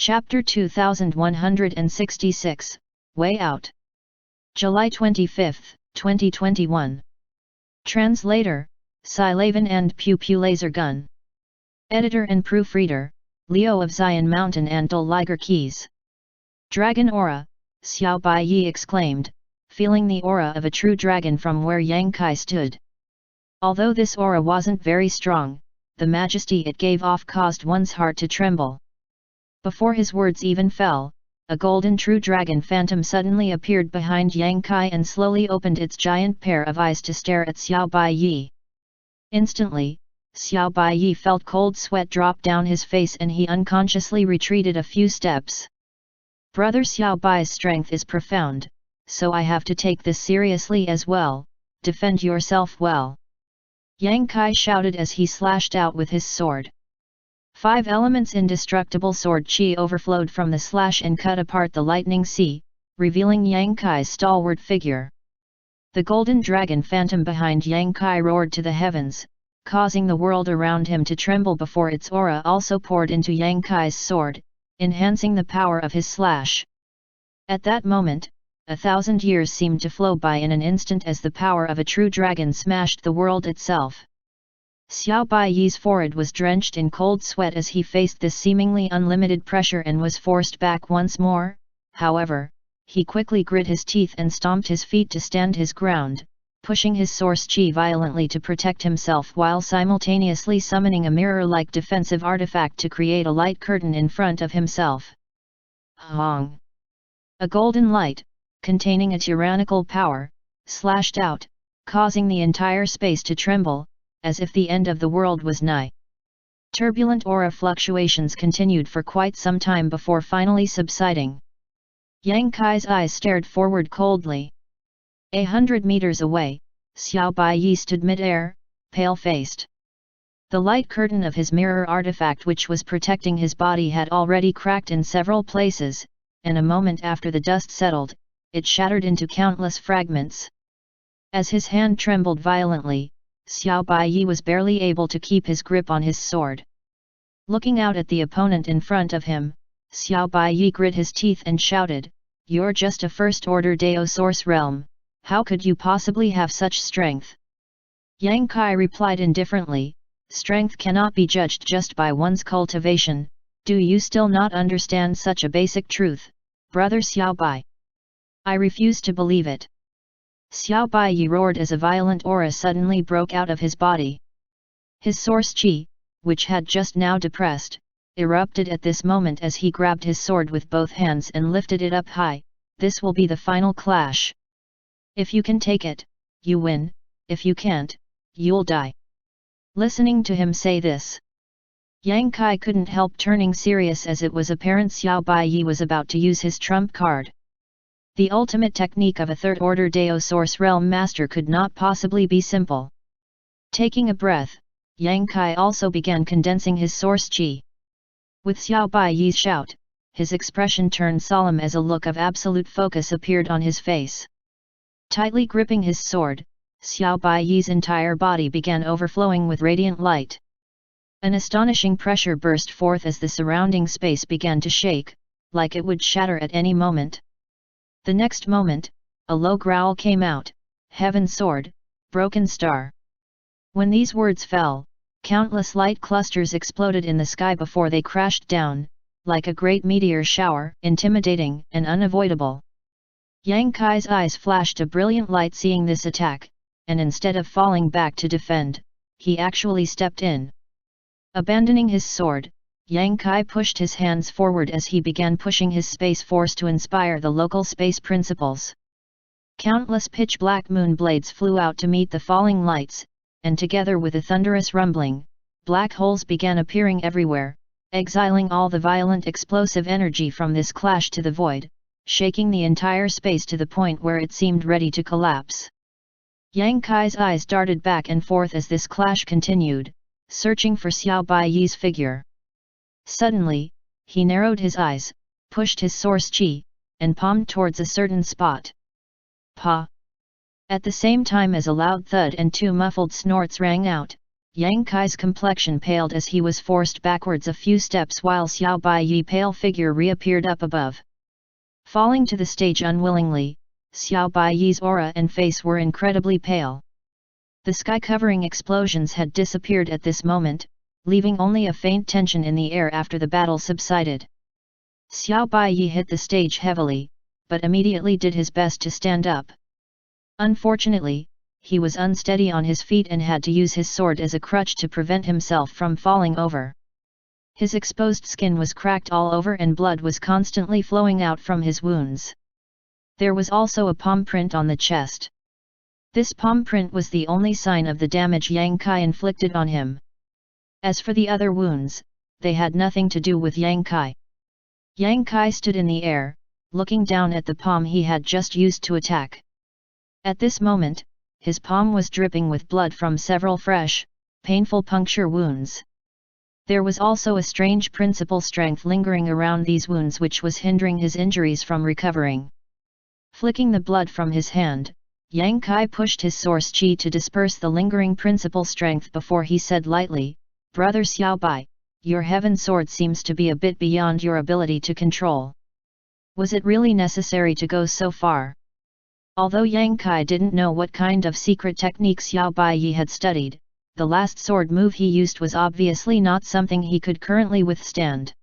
Chapter 2166, Way Out. July 25, 2021. Translator, Silavan and Pew Pew Laser Gun. Editor and proofreader, Leo of Zion Mountain and Dol Liger Keys. Dragon Aura, Xiao Bai Yi exclaimed, feeling the aura of a true dragon from where Yang Kai stood. Although this aura wasn't very strong, the majesty it gave off caused one's heart to tremble. Before his words even fell, a golden true dragon phantom suddenly appeared behind Yang Kai and slowly opened its giant pair of eyes to stare at Xiao Bai Yi. Instantly, Xiao Bai Yi felt cold sweat drop down his face and he unconsciously retreated a few steps. Brother Xiao Bai's strength is profound, so I have to take this seriously as well. Defend yourself well. Yang Kai shouted as he slashed out with his sword. 5 elements indestructible sword chi overflowed from the slash and cut apart the lightning sea, revealing Yang Kai's stalwart figure. The golden dragon phantom behind Yang Kai roared to the heavens, causing the world around him to tremble before its aura also poured into Yang Kai's sword, enhancing the power of his slash. At that moment, 1,000 years seemed to flow by in an instant as the power of a true dragon smashed the world itself. Xiao Bai Yi's forehead was drenched in cold sweat as he faced this seemingly unlimited pressure and was forced back once more. However, he quickly grit his teeth and stomped his feet to stand his ground, pushing his source chi violently to protect himself while simultaneously summoning a mirror-like defensive artifact to create a light curtain in front of himself. Hong! A golden light, containing a tyrannical power, slashed out, causing the entire space to tremble, as if the end of the world was nigh. Turbulent aura fluctuations continued for quite some time before finally subsiding. Yang Kai's eyes stared forward coldly. 100 meters away, Xiao Bai Yi stood mid-air, pale-faced. The light curtain of his mirror artifact which was protecting his body had already cracked in several places, and a moment after the dust settled, it shattered into countless fragments. As his hand trembled violently, Xiao Bai Yi was barely able to keep his grip on his sword. Looking out at the opponent in front of him, Xiao Bai Yi grit his teeth and shouted, "You're just a first-order Dao Source Realm, how could you possibly have such strength?" Yang Kai replied indifferently, "Strength cannot be judged just by one's cultivation, do you still not understand such a basic truth, brother Xiao Bai? I refuse to believe it." Xiao Bai Yi roared as a violent aura suddenly broke out of his body. His source chi, which had just now depressed, erupted at this moment as he grabbed his sword with both hands and lifted it up high. "This will be the final clash. If you can take it, you win, if you can't, you'll die." Listening to him say this, Yang Kai couldn't help turning serious as it was apparent Xiao Bai Yi was about to use his trump card. The ultimate technique of a third-order Dao Source Realm Master could not possibly be simple. Taking a breath, Yang Kai also began condensing his source chi. With Xiao Bai Yi's shout, his expression turned solemn as a look of absolute focus appeared on his face. Tightly gripping his sword, Xiao Bai Yi's entire body began overflowing with radiant light. An astonishing pressure burst forth as the surrounding space began to shake, like it would shatter at any moment. The next moment, a low growl came out, "Heaven Sword, Broken Star." When these words fell, countless light clusters exploded in the sky before they crashed down, like a great meteor shower, intimidating and unavoidable. Yang Kai's eyes flashed a brilliant light seeing this attack, and instead of falling back to defend, he actually stepped in. Abandoning his sword, Yang Kai pushed his hands forward as he began pushing his space force to inspire the local space principles. Countless pitch-black moon blades flew out to meet the falling lights, and together with a thunderous rumbling, black holes began appearing everywhere, exiling all the violent explosive energy from this clash to the void, shaking the entire space to the point where it seemed ready to collapse. Yang Kai's eyes darted back and forth as this clash continued, searching for Xiao Bai Yi's figure. Suddenly, he narrowed his eyes, pushed his source chi, and palmed towards a certain spot. Pa! At the same time as a loud thud and 2 muffled snorts rang out, Yang Kai's complexion paled as he was forced backwards a few steps while Xiao Baiyi's pale figure reappeared up above. Falling to the stage unwillingly, Xiao Baiyi's aura and face were incredibly pale. The sky-covering explosions had disappeared at this moment, leaving only a faint tension in the air after the battle subsided. Xiao Baiyi hit the stage heavily, but immediately did his best to stand up. Unfortunately, he was unsteady on his feet and had to use his sword as a crutch to prevent himself from falling over. His exposed skin was cracked all over and blood was constantly flowing out from his wounds. There was also a palm print on the chest. This palm print was the only sign of the damage Yang Kai inflicted on him. As for the other wounds, they had nothing to do with Yang Kai. Yang Kai stood in the air, looking down at the palm he had just used to attack. At this moment, his palm was dripping with blood from several fresh, painful puncture wounds. There was also a strange principal strength lingering around these wounds which was hindering his injuries from recovering. Flicking the blood from his hand, Yang Kai pushed his source chi to disperse the lingering principal strength before he said lightly, "Brother Xiao Bai, your heaven sword seems to be a bit beyond your ability to control. Was it really necessary to go so far?" Although Yang Kai didn't know what kind of secret technique Xiao Baiyi had studied, the last sword move he used was obviously not something he could currently withstand.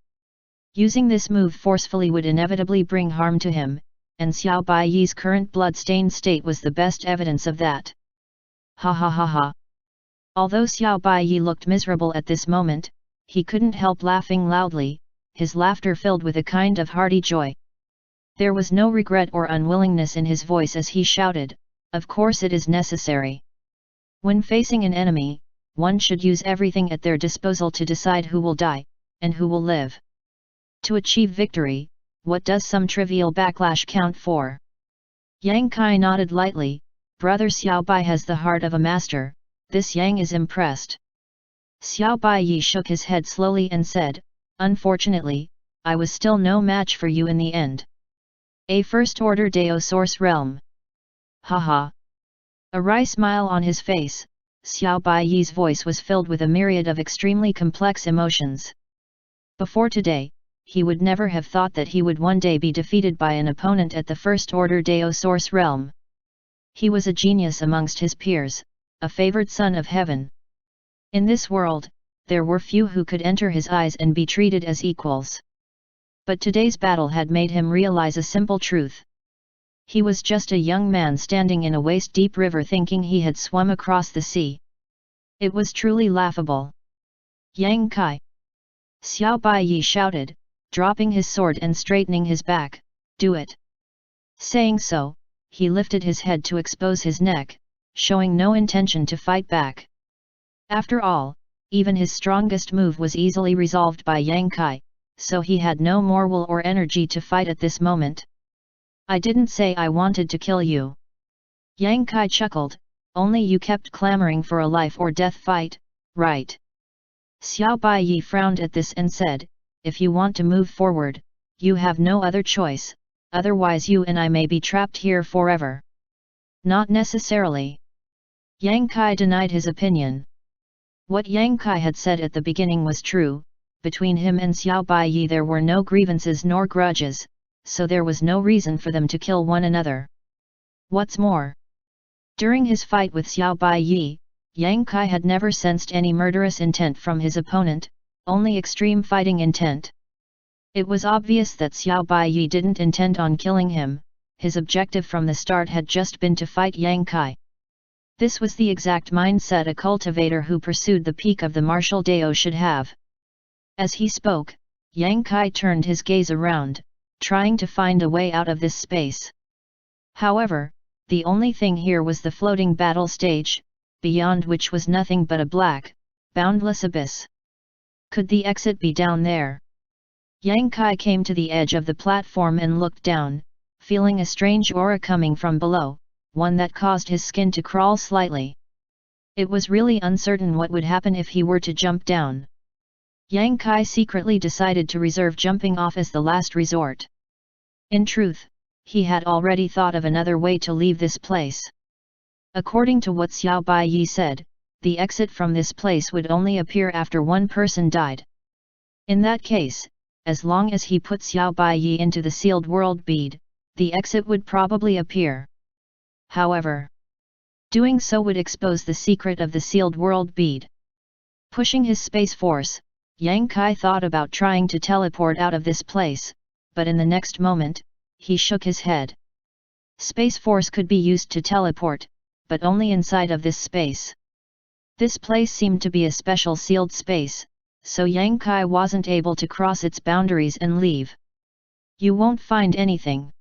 Using this move forcefully would inevitably bring harm to him, and Xiao Baiyi's current blood-stained state was the best evidence of that. Ha ha ha ha. Although Xiao Baiyi looked miserable at this moment, he couldn't help laughing loudly, his laughter filled with a kind of hearty joy. There was no regret or unwillingness in his voice as he shouted, "Of course it is necessary. When facing an enemy, one should use everything at their disposal to decide who will die, and who will live. To achieve victory, what does some trivial backlash count for?" Yang Kai nodded lightly. Brother Xiao Bai has the heart of a master, this Yang is impressed. Xiao Baiyi shook his head slowly and said, "Unfortunately, I was still no match for you in the end. A first-order Dao Source Realm." Ha ha. A wry smile on his face, Xiao Baiyi's voice was filled with a myriad of extremely complex emotions. Before today, he would never have thought that he would one day be defeated by an opponent at the first-order Dao Source Realm. He was a genius amongst his peers, a favored son of heaven. In this world, there were few who could enter his eyes and be treated as equals. But today's battle had made him realize a simple truth. He was just a young man standing in a waist-deep river thinking he had swum across the sea. It was truly laughable. "Yang Kai!" Xiao Baiyi shouted, dropping his sword and straightening his back, "Do it!" Saying so, he lifted his head to expose his neck, showing no intention to fight back. After all, even his strongest move was easily resolved by Yang Kai, so he had no more will or energy to fight at this moment. "I didn't say I wanted to kill you." Yang Kai chuckled, "Only you kept clamoring for a life or death fight, right?" Xiao Baiyi frowned at this and said, "If you want to move forward, you have no other choice, otherwise you and I may be trapped here forever." "Not necessarily." Yang Kai denied his opinion. What Yang Kai had said at the beginning was true. Between him and Xiao Baiyi there were no grievances nor grudges, so there was no reason for them to kill one another. What's more, during his fight with Xiao Baiyi, Yang Kai had never sensed any murderous intent from his opponent, only extreme fighting intent. It was obvious that Xiao Baiyi didn't intend on killing him, his objective from the start had just been to fight Yang Kai. This was the exact mindset a cultivator who pursued the peak of the martial Dao should have. As he spoke, Yang Kai turned his gaze around, trying to find a way out of this space. However, the only thing here was the floating battle stage, beyond which was nothing but a black, boundless abyss. Could the exit be down there? Yang Kai came to the edge of the platform and looked down, feeling a strange aura coming from below, one that caused his skin to crawl slightly. It was really uncertain what would happen if he were to jump down. Yang Kai secretly decided to reserve jumping off as the last resort. In truth, he had already thought of another way to leave this place. According to what Xiao Baiyi said, the exit from this place would only appear after one person died. In that case, as long as he put Xiao Baiyi into the sealed world bead, the exit would probably appear. However, doing so would expose the secret of the sealed world bead. Pushing his space force, Yang Kai thought about trying to teleport out of this place, but in the next moment, he shook his head. Space force could be used to teleport, but only inside of this space. This place seemed to be a special sealed space, so Yang Kai wasn't able to cross its boundaries and leave. You won't find anything.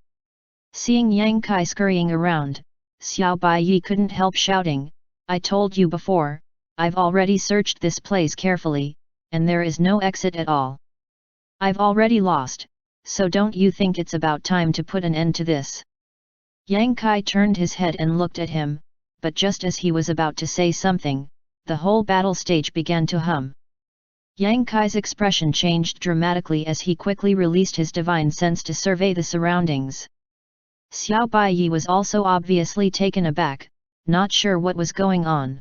Seeing Yang Kai scurrying around, Xiao Baiyi couldn't help shouting, I told you before, I've already searched this place carefully, and there is no exit at all. I've already lost, so don't you think it's about time to put an end to this? Yang Kai turned his head and looked at him, but just as he was about to say something, the whole battle stage began to hum. Yang Kai's expression changed dramatically as he quickly released his divine sense to survey the surroundings. Xiao Baiyi was also obviously taken aback, not sure what was going on.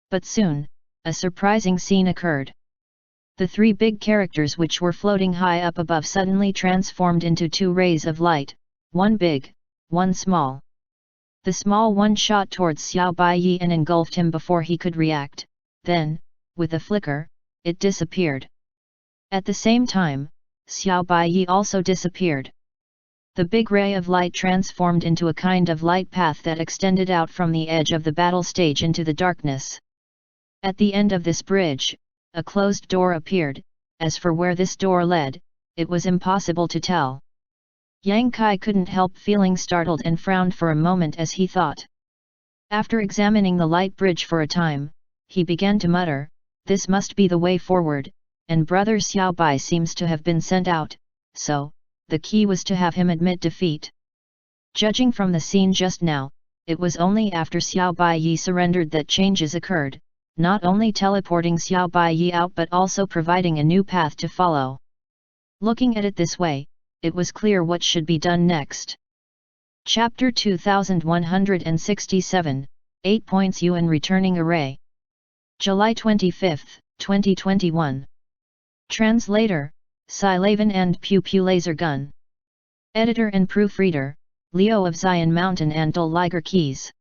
But soon, a surprising scene occurred. The three big characters which were floating high up above suddenly transformed into two rays of light, one big, one small. The small one shot towards Xiao Baiyi and engulfed him before he could react, then, with a flicker, it disappeared. At the same time, Xiao Baiyi also disappeared. The big ray of light transformed into a kind of light path that extended out from the edge of the battle stage into the darkness. At the end of this bridge, a closed door appeared. As for where this door led, it was impossible to tell. Yang Kai couldn't help feeling startled and frowned for a moment as he thought. After examining the light bridge for a time, he began to mutter, this must be the way forward, and Brother Xiao Bai seems to have been sent out, so, the key was to have him admit defeat. Judging from the scene just now, it was only after Xiao Baiyi surrendered that changes occurred, not only teleporting Xiao Baiyi out but also providing a new path to follow. Looking at it this way, it was clear what should be done next. Chapter 2167, 8 Points Yuan Returning Array. July 25, 2021. Translator, Silavan and Pew Pew Laser Gun. Editor and proofreader, Leo of Zion Mountain and Dul Liger Keys.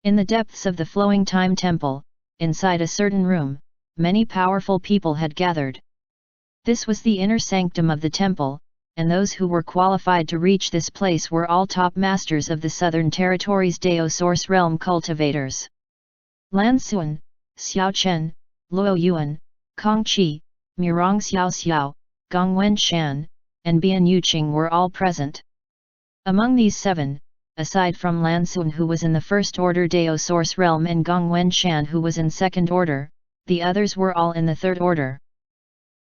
In the depths of the flowing time temple, inside a certain room, many powerful people had gathered. This was the inner sanctum of the temple, and those who were qualified to reach this place were all top masters of the Southern Territories' Dao Source Realm cultivators. Lan Xuan, Xiao Chen, Luo Yuan, Kong Qi, Mirong Xiao Xiao, Gong Wen Shan, and Bian Yuqing were all present. Among these seven, aside from Lan Xuan who was in the First Order Dao Source Realm and Gong Wen Shan who was in Second Order, the others were all in the Third Order.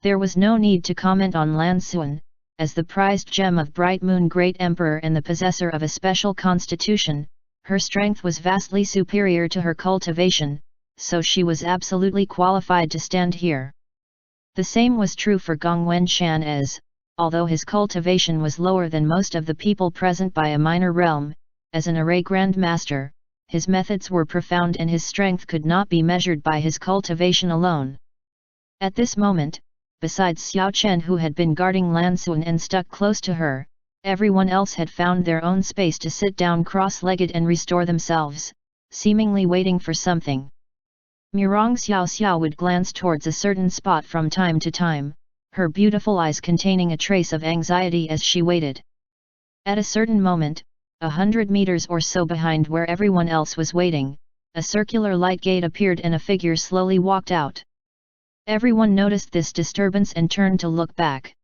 There was no need to comment on Lan Xuan, as the prized gem of Bright Moon Great Emperor and the possessor of a special constitution, her strength was vastly superior to her cultivation, so she was absolutely qualified to stand here. The same was true for Gong Wen Shan as, although his cultivation was lower than most of the people present by a minor realm, as an array grandmaster, his methods were profound and his strength could not be measured by his cultivation alone. At this moment, besides Xiao Chen who had been guarding Lan Xuan and stuck close to her, everyone else had found their own space to sit down cross-legged and restore themselves, seemingly waiting for something. Mirong Xiao Xiao would glance towards a certain spot from time to time, her beautiful eyes containing a trace of anxiety as she waited. At a certain moment, 100 meters or so behind where everyone else was waiting, a circular light gate appeared and a figure slowly walked out. Everyone noticed this disturbance and turned to look back.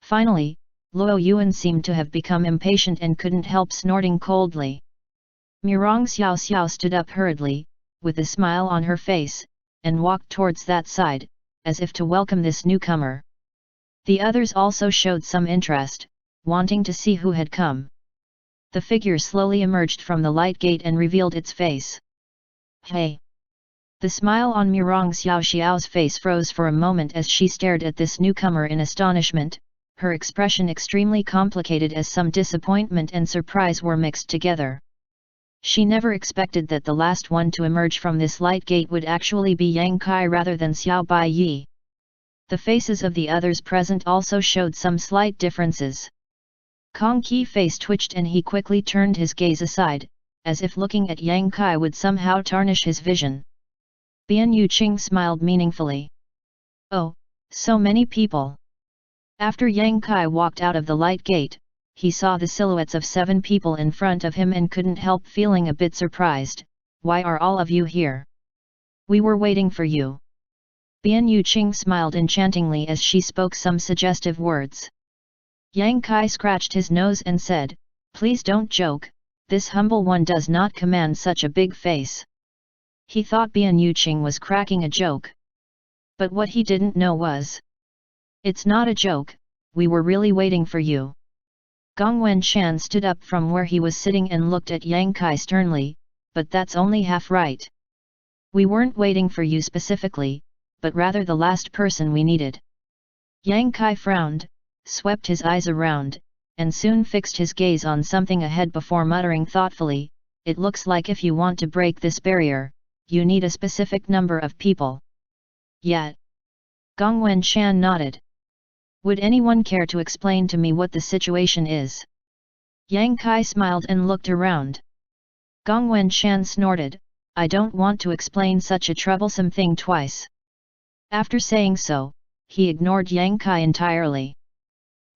Finally, Luo Yuan seemed to have become impatient and couldn't help snorting coldly. Mirong Xiao Xiao stood up hurriedly, with a smile on her face, and walked towards that side, as if to welcome this newcomer. The others also showed some interest, wanting to see who had come. The figure slowly emerged from the light gate and revealed its face. Hey! The smile on Mirong Xiao Xiao's face froze for a moment as she stared at this newcomer in astonishment, her expression extremely complicated as some disappointment and surprise were mixed together. She never expected that the last one to emerge from this light gate would actually be Yang Kai rather than Xiao Bai Yi. The faces of the others present also showed some slight differences. Kong Qi's face twitched and he quickly turned his gaze aside, as if looking at Yang Kai would somehow tarnish his vision. Bian Yuqing smiled meaningfully. Oh, so many people. After Yang Kai walked out of the light gate, he saw the silhouettes of 7 people in front of him and couldn't help feeling a bit surprised. Why are all of you here? We were waiting for you. Bian Yuqing smiled enchantingly as she spoke some suggestive words. Yang Kai scratched his nose and said, please don't joke, this humble one does not command such a big face. He thought Bian Yuqing was cracking a joke. But what he didn't know was, it's not a joke, we were really waiting for you. Gong Wenshan stood up from where he was sitting and looked at Yang Kai sternly, but that's only half right. We weren't waiting for you specifically, but rather the last person we needed. Yang Kai frowned, swept his eyes around, and soon fixed his gaze on something ahead before muttering thoughtfully, it looks like if you want to break this barrier, you need a specific number of people. Yet. Gong Wenshan nodded. Would anyone care to explain to me what the situation is? Yang Kai smiled and looked around. Gong Wenshan snorted, I don't want to explain such a troublesome thing twice. After saying so, he ignored Yang Kai entirely.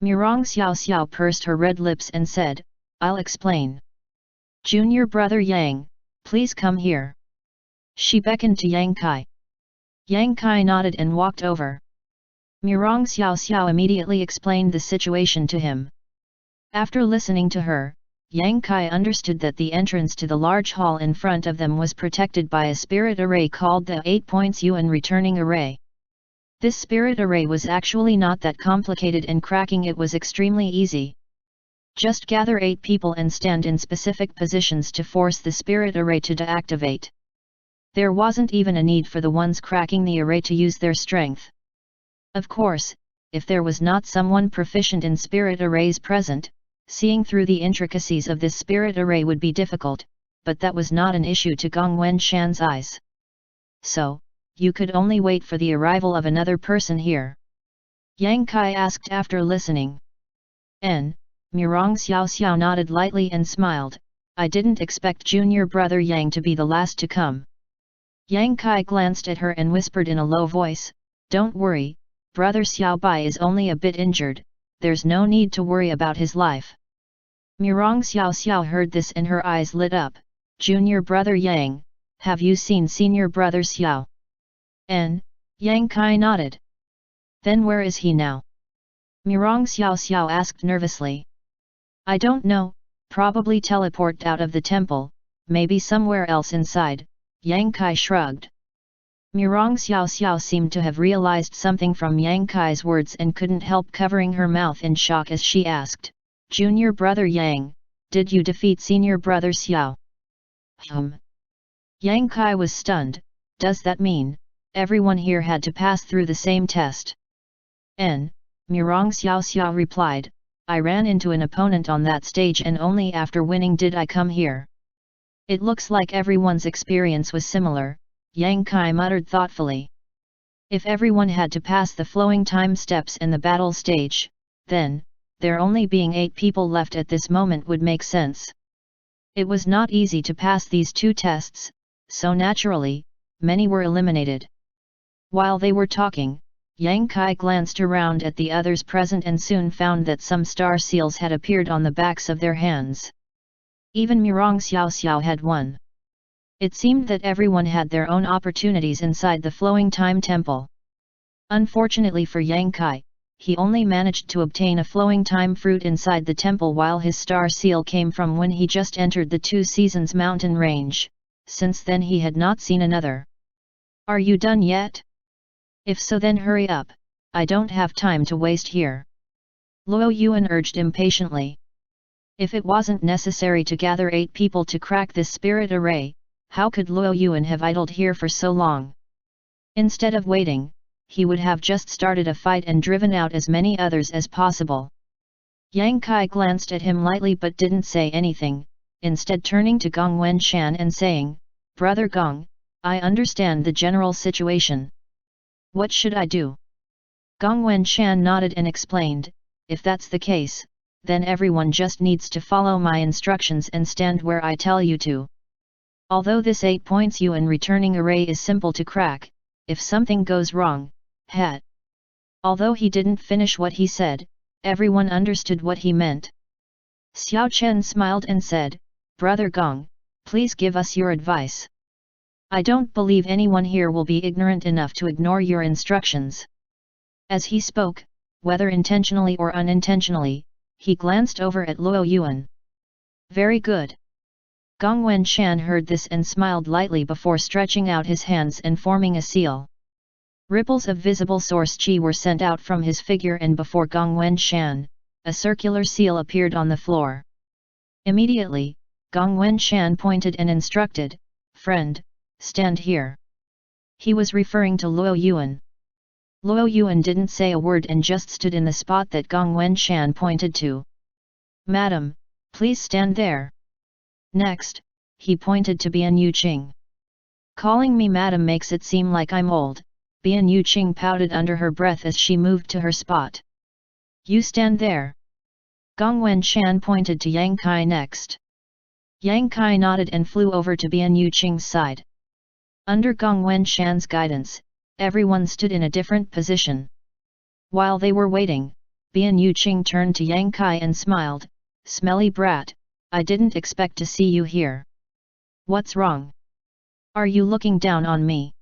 Murong Xiao Xiao pursed her red lips and said, I'll explain. Junior brother Yang, please come here. She beckoned to Yang Kai. Yang Kai nodded and walked over. Murong Xiao Xiao immediately explained the situation to him. After listening to her, Yang Kai understood that the entrance to the large hall in front of them was protected by a spirit array called the 8 Points Yuan Returning Array. This spirit array was actually not that complicated and cracking it was extremely easy. Just gather 8 people and stand in specific positions to force the spirit array to deactivate. There wasn't even a need for the ones cracking the array to use their strength. Of course, if there was not someone proficient in spirit arrays present, seeing through the intricacies of this spirit array would be difficult, but that was not an issue to Gong Wenshan's eyes. So, you could only wait for the arrival of another person here? Yang Kai asked after listening. Murong Xiao Xiao nodded lightly and smiled, I didn't expect junior brother Yang to be the last to come. Yang Kai glanced at her and whispered in a low voice, don't worry, brother Xiao Bai is only a bit injured, there's no need to worry about his life. Murong Xiao Xiao heard this and her eyes lit up, junior brother Yang, have you seen senior brother Xiao? Yang Kai nodded. Then where is he now? Murong Xiao Xiao asked nervously. I don't know, probably teleported out of the temple, maybe somewhere else inside, Yang Kai shrugged. Murong Xiao Xiao seemed to have realized something from Yang Kai's words and couldn't help covering her mouth in shock as she asked, Junior brother Yang, did you defeat senior brother Xiao? Yang Kai was stunned, does that mean, everyone here had to pass through the same test? Murong Xiao Xiao replied, I ran into an opponent on that stage and only after winning did I come here. It looks like everyone's experience was similar, Yang Kai muttered thoughtfully. If everyone had to pass the flowing time steps in the battle stage, then, there only being 8 people left at this moment would make sense. It was not easy to pass these 2 tests, so naturally, many were eliminated. While they were talking, Yang Kai glanced around at the others present and soon found that some star seals had appeared on the backs of their hands. Even Murong Xiao Xiao had one. It seemed that everyone had their own opportunities inside the flowing time temple. Unfortunately for Yang Kai, he only managed to obtain a flowing time fruit inside the temple while his star seal came from when he just entered the 2 Seasons mountain range. Since then he had not seen another. Are you done yet? If so then hurry up, I don't have time to waste here. Luo Yuan urged impatiently. If it wasn't necessary to gather 8 people to crack this spirit array, how could Luo Yuan have idled here for so long? Instead of waiting, he would have just started a fight and driven out as many others as possible. Yang Kai glanced at him lightly but didn't say anything, instead turning to Gong Wenshan and saying, "Brother Gong, I understand the general situation. What should I do?" Gong Wenshan nodded and explained, "If that's the case, then everyone just needs to follow my instructions and stand where I tell you to. Although this 8 points yuan returning array is simple to crack, if something goes wrong, het." Although he didn't finish what he said, everyone understood what he meant. Xiao Chen smiled and said, "Brother Gong, please give us your advice. I don't believe anyone here will be ignorant enough to ignore your instructions." As he spoke, whether intentionally or unintentionally, he glanced over at Luo Yuan. "Very good." Gong Wenshan heard this and smiled lightly before stretching out his hands and forming a seal. Ripples of visible source qi were sent out from his figure, and before Gong Wenshan, a circular seal appeared on the floor. Immediately, Gong Wenshan pointed and instructed, "Friend, stand here." He was referring to Luo Yuan. Luo Yuan didn't say a word and just stood in the spot that Gong Wenshan pointed to. "Madam, please stand there." Next, he pointed to Bian Yuqing. "Calling me madam makes it seem like I'm old." Bian Yuqing pouted under her breath as she moved to her spot. "You stand there." Gong Wenshan pointed to Yang Kai next. Yang Kai nodded and flew over to Bian Yuqing's side. Under Gong Wenshan's guidance, everyone stood in a different position. While they were waiting, Bian Yuqing turned to Yang Kai and smiled, "Smelly brat, I didn't expect to see you here. What's wrong? Are you looking down on me?"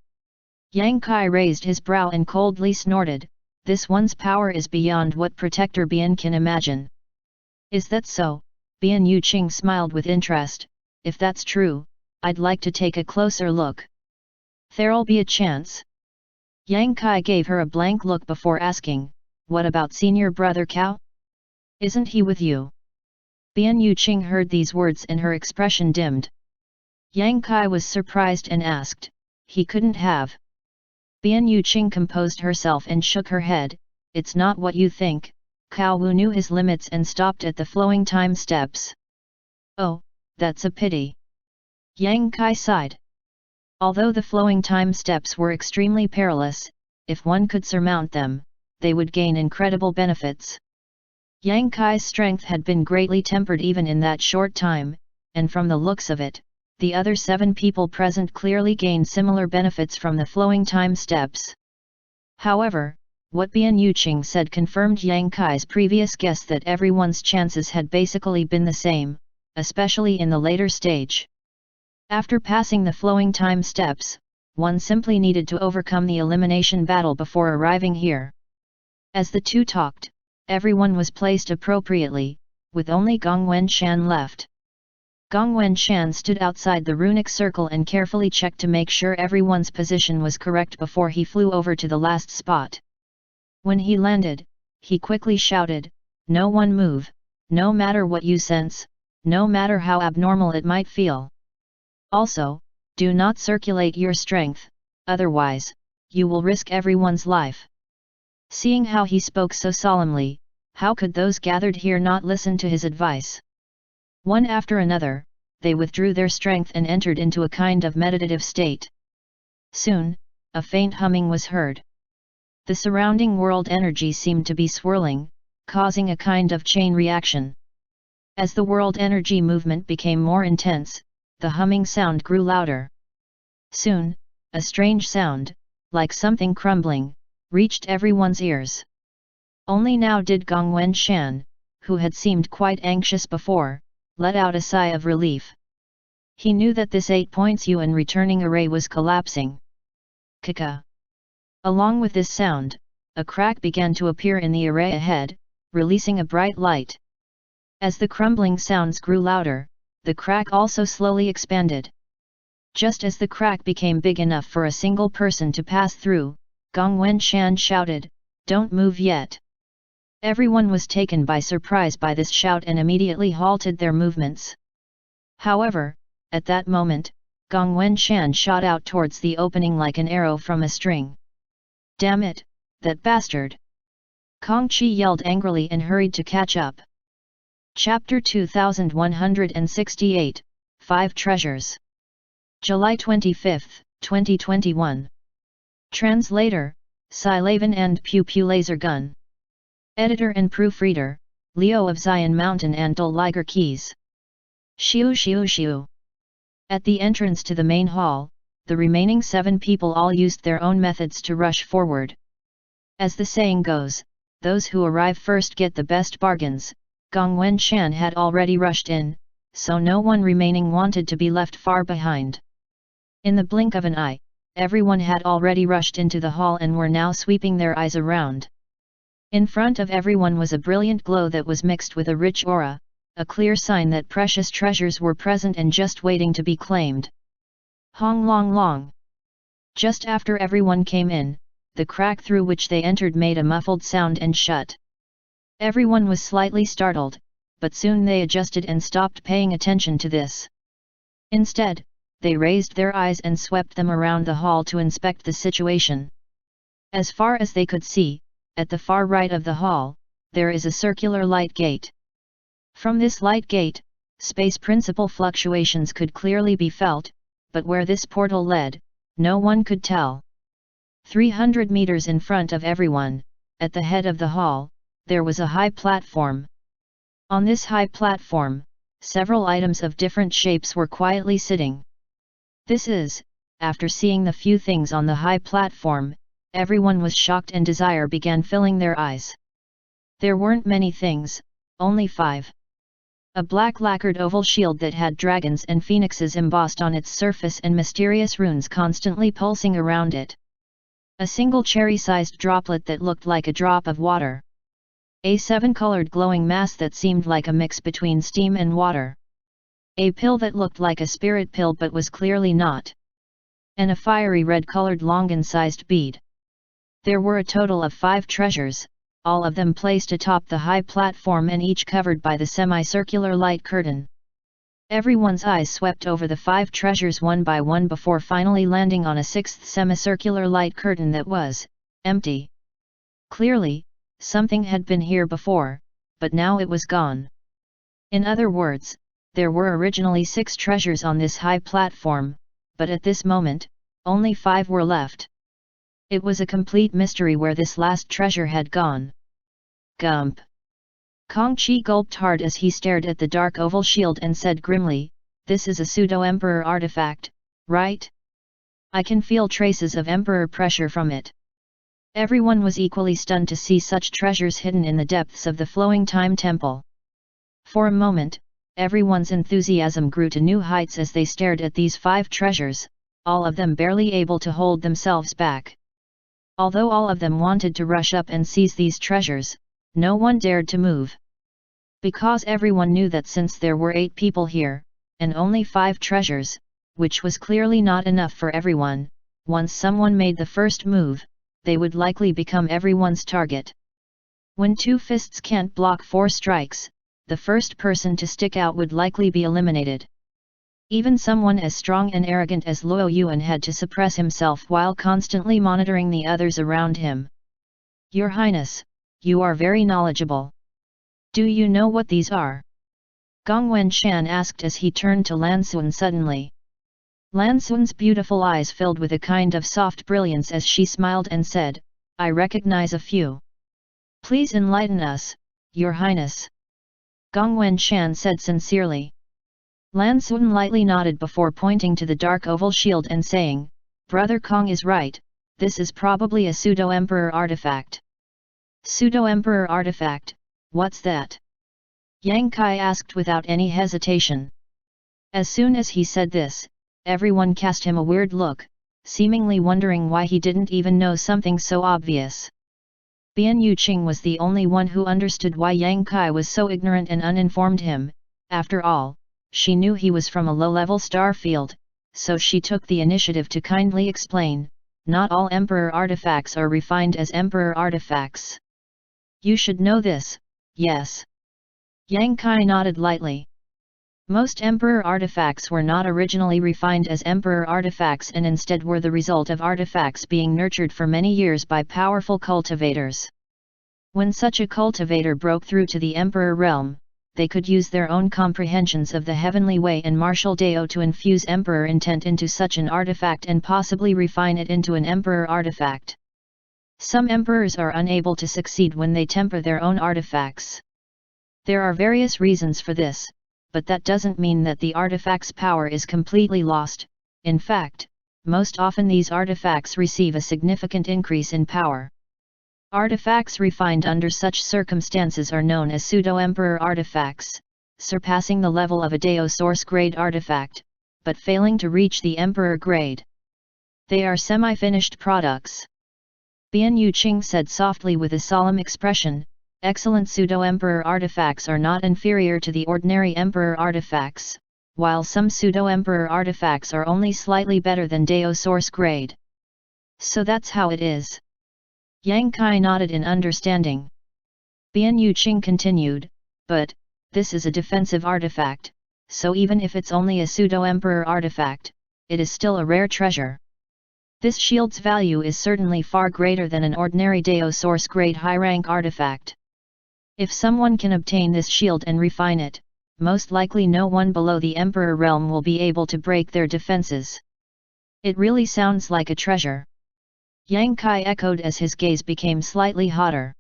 Yang Kai raised his brow and coldly snorted, "This one's power is beyond what Protector Bian can imagine." "Is that so?" Bian Yuqing smiled with interest, "If that's true, I'd like to take a closer look. There'll be a chance." Yang Kai gave her a blank look before asking, "What about senior brother Cao? Isn't he with you?" Bian Yuqing heard these words and her expression dimmed. Yang Kai was surprised and asked, "He couldn't have." Bian Yuqing composed herself and shook her head, "It's not what you think." Cao Wu knew his limits and stopped at the flowing time steps. "Oh, that's a pity." Yang Kai sighed. Although the flowing time steps were extremely perilous, if one could surmount them, they would gain incredible benefits. Yang Kai's strength had been greatly tempered even in that short time, and from the looks of it, the other 7 people present clearly gained similar benefits from the flowing time steps. However, what Bian Yuqing said confirmed Yang Kai's previous guess that everyone's chances had basically been the same, especially in the later stage. After passing the flowing time steps, one simply needed to overcome the elimination battle before arriving here. As the two talked, everyone was placed appropriately, with only Gong Wenshan left. Gong Wenshan stood outside the runic circle and carefully checked to make sure everyone's position was correct before he flew over to the last spot. When he landed, he quickly shouted, "No one move, no matter what you sense, no matter how abnormal it might feel. Also, do not circulate your strength, otherwise, you will risk everyone's life." Seeing how he spoke so solemnly, how could those gathered here not listen to his advice? One after another, they withdrew their strength and entered into a kind of meditative state. Soon, a faint humming was heard. The surrounding world energy seemed to be swirling, causing a kind of chain reaction. As the world energy movement became more intense, the humming sound grew louder. Soon, a strange sound, like something crumbling, reached everyone's ears. Only now did Gong Wenshan, who had seemed quite anxious before, let out a sigh of relief. He knew that this 8 points yuan returning array was collapsing. Kaka. Along with this sound, a crack began to appear in the array ahead, releasing a bright light. As the crumbling sounds grew louder, the crack also slowly expanded. Just as the crack became big enough for a single person to pass through, Gong Wenshan shouted, "Don't move yet." Everyone was taken by surprise by this shout and immediately halted their movements. However, at that moment, Gong Wenshan shot out towards the opening like an arrow from a string. "Damn it, that bastard!" Kong Qi yelled angrily and hurried to catch up. Chapter 2168, 5 Treasures. July 25, 2021. Translator, Silavan and Pew Pew Laser Gun. Editor and proofreader, Leo of Zion Mountain and Dol Liger Keys. Shiu Shiu Shiu. At the entrance to the main hall, the remaining 7 people all used their own methods to rush forward. As the saying goes, those who arrive first get the best bargains. Gong Wen-shan had already rushed in, so no one remaining wanted to be left far behind. In the blink of an eye, everyone had already rushed into the hall and were now sweeping their eyes around. In front of everyone was a brilliant glow that was mixed with a rich aura, a clear sign that precious treasures were present and just waiting to be claimed. Hong long long. Just after everyone came in, the crack through which they entered made a muffled sound and shut. Everyone was slightly startled, but soon they adjusted and stopped paying attention to this. Instead, they raised their eyes and swept them around the hall to inspect the situation. As far as they could see, at the far right of the hall, there is a circular light gate. From this light gate, space principle fluctuations could clearly be felt, but where this portal led, no one could tell. 300 meters in front of everyone, at the head of the hall, there was a high platform. On this high platform, several items of different shapes were quietly sitting. This is, after seeing the few things on the high platform, everyone was shocked and desire began filling their eyes. There weren't many things, only 5. A black lacquered oval shield that had dragons and phoenixes embossed on its surface and mysterious runes constantly pulsing around it. A single cherry-sized droplet that looked like a drop of water. A 7-colored glowing mass that seemed like a mix between steam and water. A pill that looked like a spirit pill but was clearly not. And a fiery red-colored longan-sized bead. There were a total of 5 treasures, all of them placed atop the high platform and each covered by the semicircular light curtain. Everyone's eyes swept over the 5 treasures one by one before finally landing on a 6th semicircular light curtain that was empty. Clearly, something had been here before, but now it was gone. In other words, there were originally 6 treasures on this high platform, but at this moment, only 5 were left. It was a complete mystery where this last treasure had gone. Gump. Kong Chi gulped hard as he stared at the dark oval shield and said grimly, "This is a pseudo-emperor artifact, right? I can feel traces of emperor pressure from it." Everyone was equally stunned to see such treasures hidden in the depths of the flowing time temple. For a moment, everyone's enthusiasm grew to new heights as they stared at these 5 treasures, all of them barely able to hold themselves back. Although all of them wanted to rush up and seize these treasures, no one dared to move. Because everyone knew that since there were 8 people here, and only 5 treasures, which was clearly not enough for everyone, once someone made the first move, they would likely become everyone's target. When 2 fists can't block 4 strikes, the first person to stick out would likely be eliminated. Even someone as strong and arrogant as Luo Yuan had to suppress himself while constantly monitoring the others around him. "Your Highness, you are very knowledgeable. Do you know what these are?" Gong Wen-shan asked as he turned to Lan Xun suddenly. Lan Xun's beautiful eyes filled with a kind of soft brilliance as she smiled and said, "I recognize a few." "Please enlighten us, Your Highness." Gong Wen-shan said sincerely. Lan Xun lightly nodded before pointing to the dark oval shield and saying, "Brother Kong is right, this is probably a pseudo-emperor artifact." "Pseudo-emperor artifact, what's that?" Yang Kai asked without any hesitation. As soon as he said this, everyone cast him a weird look, seemingly wondering why he didn't even know something so obvious. Bian Yuqing was the only one who understood why Yang Kai was so ignorant and uninformed him. After all, she knew he was from a low-level star field, so she took the initiative to kindly explain, "Not all emperor artifacts are refined as emperor artifacts. You should know this, yes?" Yang Kai nodded lightly. Most emperor artifacts were not originally refined as emperor artifacts and instead were the result of artifacts being nurtured for many years by powerful cultivators. When such a cultivator broke through to the emperor realm, they could use their own comprehensions of the heavenly way and martial Dao to infuse emperor intent into such an artifact and possibly refine it into an emperor artifact. Some emperors are unable to succeed when they temper their own artifacts. There are various reasons for this, but that doesn't mean that the artifact's power is completely lost. In fact, most often these artifacts receive a significant increase in power. Artifacts refined under such circumstances are known as pseudo-emperor artifacts, surpassing the level of a Dao source grade artifact, but failing to reach the emperor grade. They are semi-finished products. Bian Yuqing said softly with a solemn expression, excellent pseudo-emperor artifacts are not inferior to the ordinary emperor artifacts, while some pseudo-emperor artifacts are only slightly better than Dao source grade. So that's how it is. Yang Kai nodded in understanding. Bian Yuqing continued, but, this is a defensive artifact, so even if it's only a pseudo-emperor artifact, it is still a rare treasure. This shield's value is certainly far greater than an ordinary Dao source grade high-rank artifact. If someone can obtain this shield and refine it, most likely no one below the Emperor realm will be able to break their defenses. It really sounds like a treasure. Yang Kai echoed as his gaze became slightly hotter.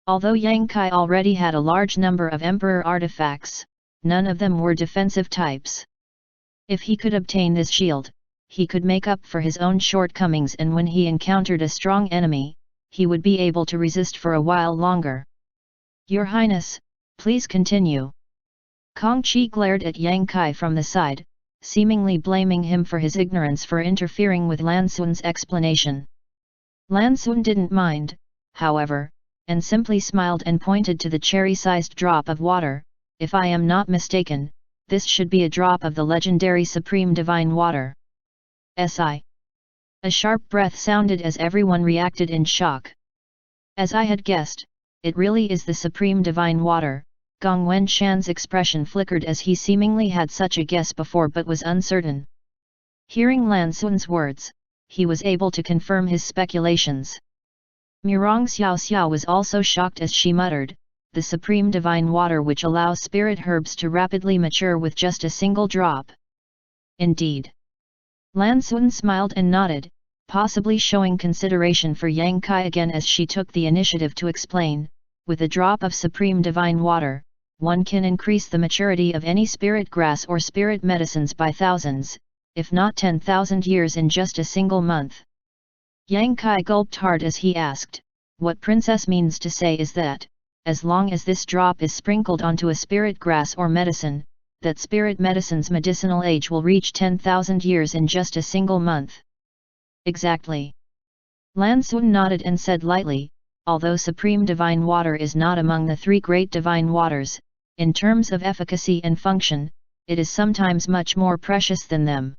Although Yang Kai already had a large number of Emperor artifacts, none of them were defensive types. If he could obtain this shield, he could make up for his own shortcomings, and when he encountered a strong enemy, he would be able to resist for a while longer. Your Highness, please continue. Kong Qi glared at Yang Kai from the side, seemingly blaming him for his ignorance for interfering with Lan Xun's explanation. Lan Xun didn't mind, however, and simply smiled and pointed to the cherry-sized drop of water. If I am not mistaken, this should be a drop of the legendary Supreme Divine Water. Si. A sharp breath sounded as everyone reacted in shock. As I had guessed, it really is the Supreme Divine Water. Gong Wenshan's expression flickered as he seemingly had such a guess before but was uncertain. Hearing Lan Xun's words, he was able to confirm his speculations. Murong Xiao was also shocked as she muttered, the Supreme Divine Water which allows spirit herbs to rapidly mature with just a single drop. Indeed. Lan Xun smiled and nodded, possibly showing consideration for Yang Kai again as she took the initiative to explain, with a drop of Supreme Divine Water, one can increase the maturity of any spirit grass or spirit medicines by thousands, if not 10,000 years in just a single month. Yang Kai gulped hard as he asked, what Princess means to say is that, as long as this drop is sprinkled onto a spirit grass or medicine, that spirit medicine's medicinal age will reach 10,000 years in just a single month. Exactly. Lan Xun nodded and said lightly, although Supreme Divine Water is not among the three great divine waters, in terms of efficacy and function, it is sometimes much more precious than them.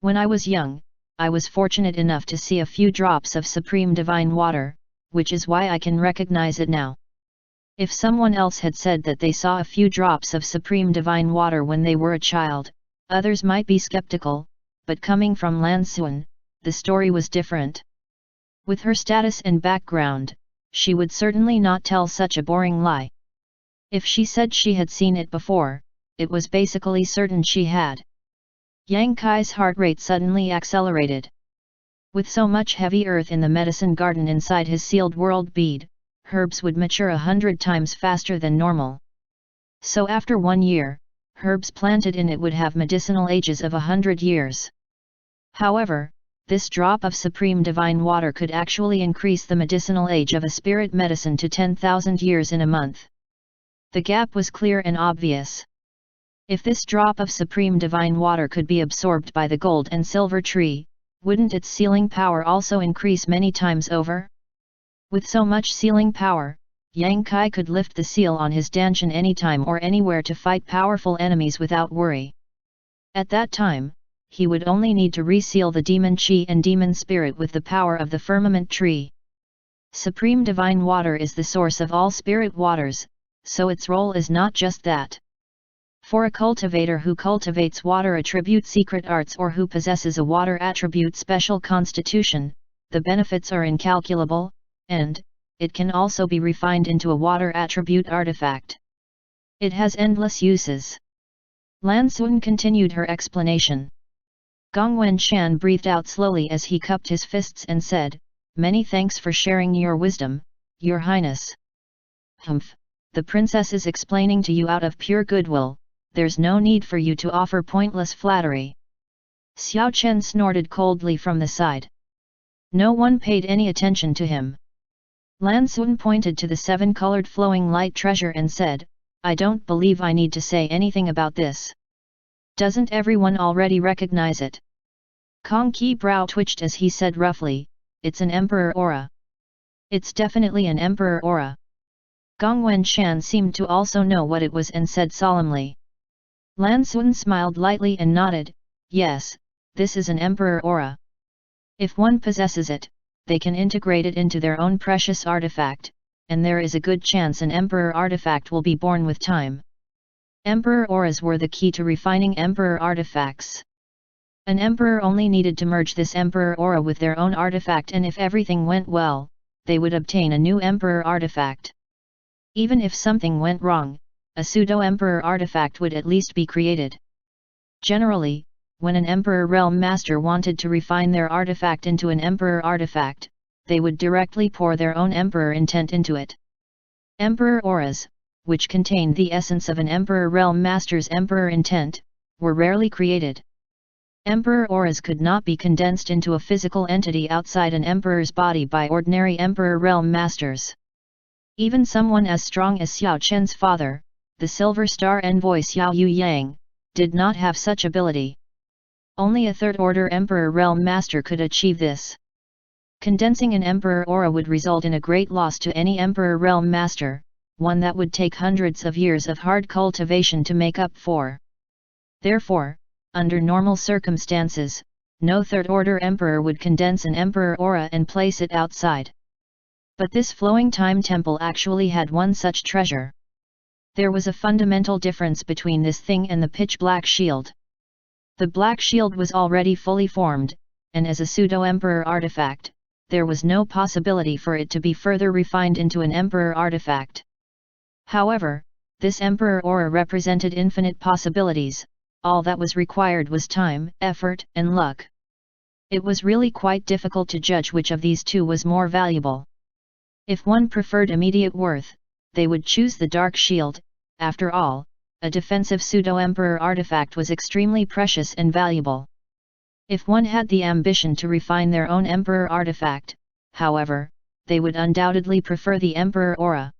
When I was young, I was fortunate enough to see a few drops of Supreme Divine Water, which is why I can recognize it now. If someone else had said that they saw a few drops of Supreme Divine Water when they were a child, others might be skeptical, but coming from Lan Xun, the story was different. With her status and background, she would certainly not tell such a boring lie. If she said she had seen it before, it was basically certain she had. Yang Kai's heart rate suddenly accelerated. With so much heavy earth in the medicine garden inside his sealed world bead, herbs would mature 100 times faster than normal. So after 1 year, herbs planted in it would have medicinal ages of 100 years. However, this drop of Supreme Divine Water could actually increase the medicinal age of a spirit medicine to 10,000 years in a month. The gap was clear and obvious. If this drop of Supreme Divine Water could be absorbed by the gold and silver tree, wouldn't its sealing power also increase many times over? With so much sealing power, Yang Kai could lift the seal on his Danshan anytime or anywhere to fight powerful enemies without worry. At that time, he would only need to reseal the demon chi and demon spirit with the power of the firmament tree. Supreme Divine Water is the source of all spirit waters, so its role is not just that. For a cultivator who cultivates water attribute secret arts or who possesses a water attribute special constitution, the benefits are incalculable, and it can also be refined into a water attribute artifact. It has endless uses. Lan Xun continued her explanation. Gong Wenshan breathed out slowly as he cupped his fists and said, "Many thanks for sharing your wisdom, Your Highness." "Humph, the princess is explaining to you out of pure goodwill, there's no need for you to offer pointless flattery." Xiao Chen snorted coldly from the side. No one paid any attention to him. Lan Xun pointed to the 7-colored flowing light treasure and said, "I don't believe I need to say anything about this. Doesn't everyone already recognize it?" Kong Qi brow twitched as he said roughly, "It's an Emperor aura. It's definitely an Emperor aura." Gong Wenshan seemed to also know what it was and said solemnly. Lan Xun smiled lightly and nodded, "Yes, this is an Emperor aura. If one possesses it, they can integrate it into their own precious artifact, and there is a good chance an Emperor artifact will be born with time." Emperor auras were the key to refining Emperor artifacts. An Emperor only needed to merge this Emperor aura with their own artifact, and if everything went well, they would obtain a new Emperor artifact. Even if something went wrong, a pseudo-Emperor artifact would at least be created. Generally, when an Emperor Realm Master wanted to refine their artifact into an Emperor artifact, they would directly pour their own Emperor intent into it. Emperor auras, which contained the essence of an Emperor Realm Master's Emperor intent, were rarely created. Emperor auras could not be condensed into a physical entity outside an Emperor's body by ordinary Emperor Realm Masters. Even someone as strong as Xiao Chen's father, the Silver Star Envoy Xiao Yu Yang, did not have such ability. Only a third-order Emperor Realm Master could achieve this. Condensing an Emperor aura would result in a great loss to any Emperor Realm Master, one that would take hundreds of years of hard cultivation to make up for. Therefore, under normal circumstances, no third-order Emperor would condense an Emperor aura and place it outside. But this flowing time temple actually had one such treasure. There was a fundamental difference between this thing and the pitch-black shield. The black shield was already fully formed, and as a pseudo-Emperor artifact, there was no possibility for it to be further refined into an Emperor artifact. However, this Emperor aura represented infinite possibilities. All that was required was time, effort, and luck. It was really quite difficult to judge which of these two was more valuable. If one preferred immediate worth, they would choose the Dark Shield. After all, a defensive pseudo-Emperor artifact was extremely precious and valuable. If one had the ambition to refine their own Emperor artifact, however, they would undoubtedly prefer the Emperor aura.